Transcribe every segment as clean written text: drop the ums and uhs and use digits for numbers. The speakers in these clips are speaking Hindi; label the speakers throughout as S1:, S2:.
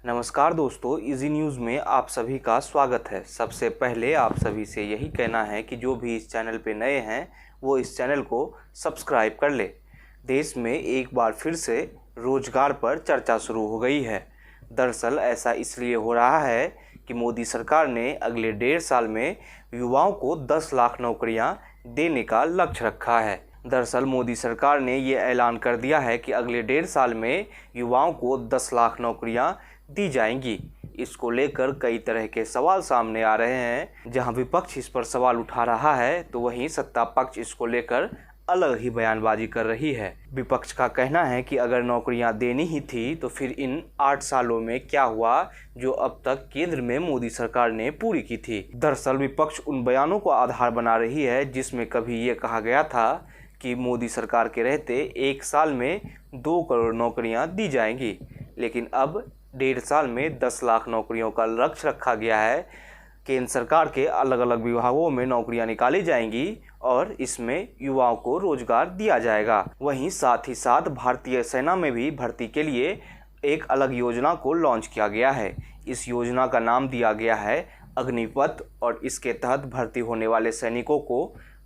S1: नमस्कार दोस्तों, इजी न्यूज़ में आप सभी का स्वागत है। सबसे पहले आप सभी से यही कहना है कि जो भी इस चैनल पे नए हैं वो इस चैनल को सब्सक्राइब कर ले। देश में एक बार फिर से रोजगार पर चर्चा शुरू हो गई है। दरअसल ऐसा इसलिए हो रहा है कि मोदी सरकार ने अगले 1.5 साल में युवाओं को 10 लाख नौकरियां देने का लक्ष्य रखा है। दरअसल मोदी सरकार ने ये ऐलान कर दिया है कि अगले 1.5 साल में युवाओं को 10 लाख नौकरियां दी जाएंगी। इसको लेकर कई तरह के सवाल सामने आ रहे हैं। जहां विपक्ष इस पर सवाल उठा रहा है तो वहीं सत्ता पक्ष इसको लेकर अलग ही बयानबाजी कर रही है। विपक्ष का कहना है कि अगर नौकरियां देनी ही थी तो फिर इन 8 सालों में क्या हुआ जो अब तक केंद्र में मोदी सरकार ने पूरी की थी। दरअसल विपक्ष उन बयानों को आधार बना रही है जिसमें कभी ये कहा गया था कि मोदी सरकार के रहते 1 साल में 2 करोड़ नौकरियां दी जाएंगी, लेकिन अब 1.5 साल में 10 लाख नौकरियों का लक्ष्य रखा गया है। केंद्र सरकार के अलग अलग विभागों में नौकरियां निकाली जाएंगी और इसमें युवाओं को रोजगार दिया जाएगा। वहीं साथ ही साथ भारतीय सेना में भी भर्ती के लिए एक अलग योजना को लॉन्च किया गया है। इस योजना का नाम दिया गया है अग्निपथ और इसके तहत भर्ती होने वाले सैनिकों को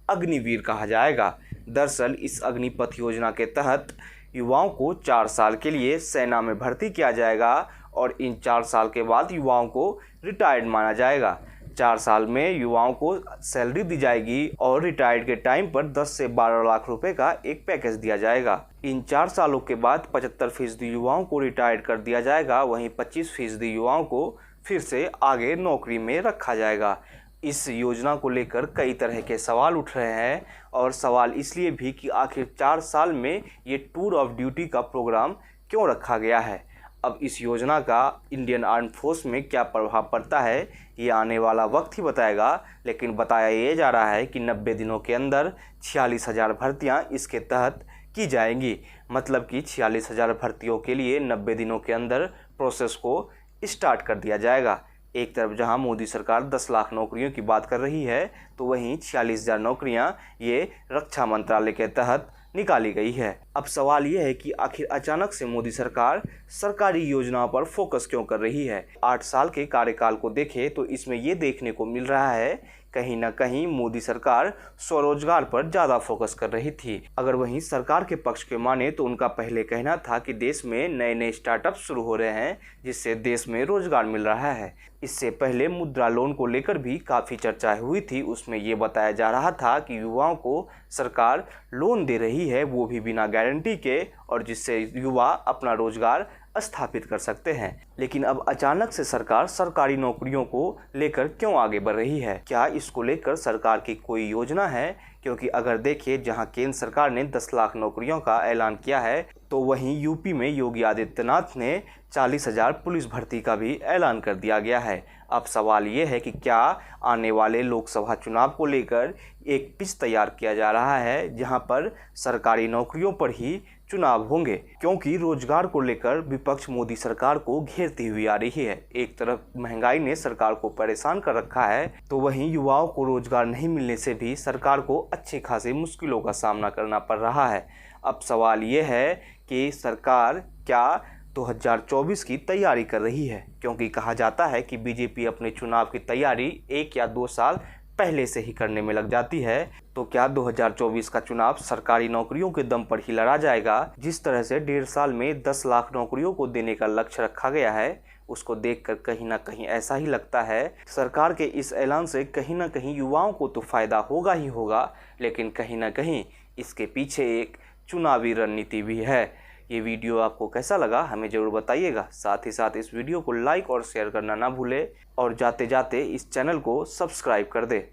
S1: अग्निवीर कहा जाएगा। दरअसल इस अग्निपथ योजना के तहत युवाओं को 4 साल के लिए सेना में भर्ती किया जाएगा और इन 4 साल के बाद युवाओं को रिटायर्ड माना जाएगा। 4 साल में युवाओं को सैलरी दी जाएगी और रिटायर्ड के टाइम पर 10 से 12 लाख रुपए का एक पैकेज दिया जाएगा। इन 4 सालों के बाद 75% युवाओं को रिटायर्ड कर दिया जाएगा, वहीं 25% युवाओं को फिर से आगे नौकरी में रखा जाएगा। इस योजना को लेकर कई तरह के सवाल उठ रहे हैं और सवाल इसलिए भी कि आखिर 4 साल में ये टूर ऑफ ड्यूटी का प्रोग्राम क्यों रखा गया है। अब इस योजना का इंडियन आर्म फोर्स में क्या प्रभाव पड़ता है ये आने वाला वक्त ही बताएगा, लेकिन बताया ये जा रहा है कि 90 दिनों के अंदर 46,000 भर्तियां इसके तहत की जाएंगी। मतलब कि 46,000 भर्तियों के लिए 90 दिनों के अंदर प्रोसेस को स्टार्ट कर दिया जाएगा। एक तरफ जहां मोदी सरकार 10 लाख नौकरियों की बात कर रही है तो वहीं 46,000 नौकरियां ये रक्षा मंत्रालय के तहत निकाली गई है। अब सवाल ये है कि आखिर अचानक से मोदी सरकार सरकारी योजनाओं पर फोकस क्यों कर रही है। 8 साल के कार्यकाल को देखें तो इसमें ये देखने को मिल रहा है कहीं ना कहीं मोदी सरकार स्वरोजगार पर ज़्यादा फोकस कर रही थी। अगर वहीं सरकार के पक्ष के माने तो उनका पहले कहना था कि देश में नए नए स्टार्टअप शुरू हो रहे हैं जिससे देश में रोजगार मिल रहा है। इससे पहले मुद्रा लोन को लेकर भी काफ़ी चर्चा हुई थी। उसमें ये बताया जा रहा था कि युवाओं को सरकार लोन दे रही है, वो भी बिना गारंटी के, और जिससे युवा अपना रोजगार स्थापित कर सकते हैं। लेकिन अब अचानक से सरकार सरकारी नौकरियों को लेकर क्यों आगे बढ़ रही है? क्या इसको लेकर सरकार की कोई योजना है? क्योंकि अगर देखिए जहां केंद्र सरकार ने 10 लाख नौकरियों का ऐलान किया है तो वहीं यूपी में योगी आदित्यनाथ ने 40,000 पुलिस भर्ती का भी ऐलान कर दिया गया है। अब सवाल ये है कि क्या आने वाले लोकसभा चुनाव को लेकर एक पिच तैयार किया जा रहा है जहां पर सरकारी नौकरियों पर ही चुनाव होंगे, क्योंकि रोजगार को लेकर विपक्ष मोदी सरकार को घेरती हुई आ रही है। एक तरफ महंगाई ने सरकार को परेशान कर रखा है तो वहीं युवाओं को रोजगार नहीं मिलने से भी सरकार को अच्छी खासी मुश्किलों का सामना करना पड़ रहा है। अब सवाल ये है कि सरकार क्या 2024 की तैयारी कर रही है, क्योंकि कहा जाता है कि बीजेपी अपने चुनाव की तैयारी 1 या 2 साल पहले से ही करने में लग जाती है। तो क्या 2024 का चुनाव सरकारी नौकरियों के दम पर ही लड़ा जाएगा? जिस तरह से 1.5 साल में 10 लाख नौकरियों को देने का लक्ष्य रखा गया है उसको देखकर कहीं ना कहीं ऐसा ही लगता है सरकार के इस ऐलान से कहीं ना कहीं युवाओं को तो फायदा होगा ही होगा, लेकिन कहीं ना कहीं इसके पीछे एक चुनावी रणनीति भी है। ये वीडियो आपको कैसा लगा हमें ज़रूर बताइएगा। साथ ही साथ इस वीडियो को लाइक और शेयर करना ना भूले और जाते जाते इस चैनल को सब्सक्राइब कर दे।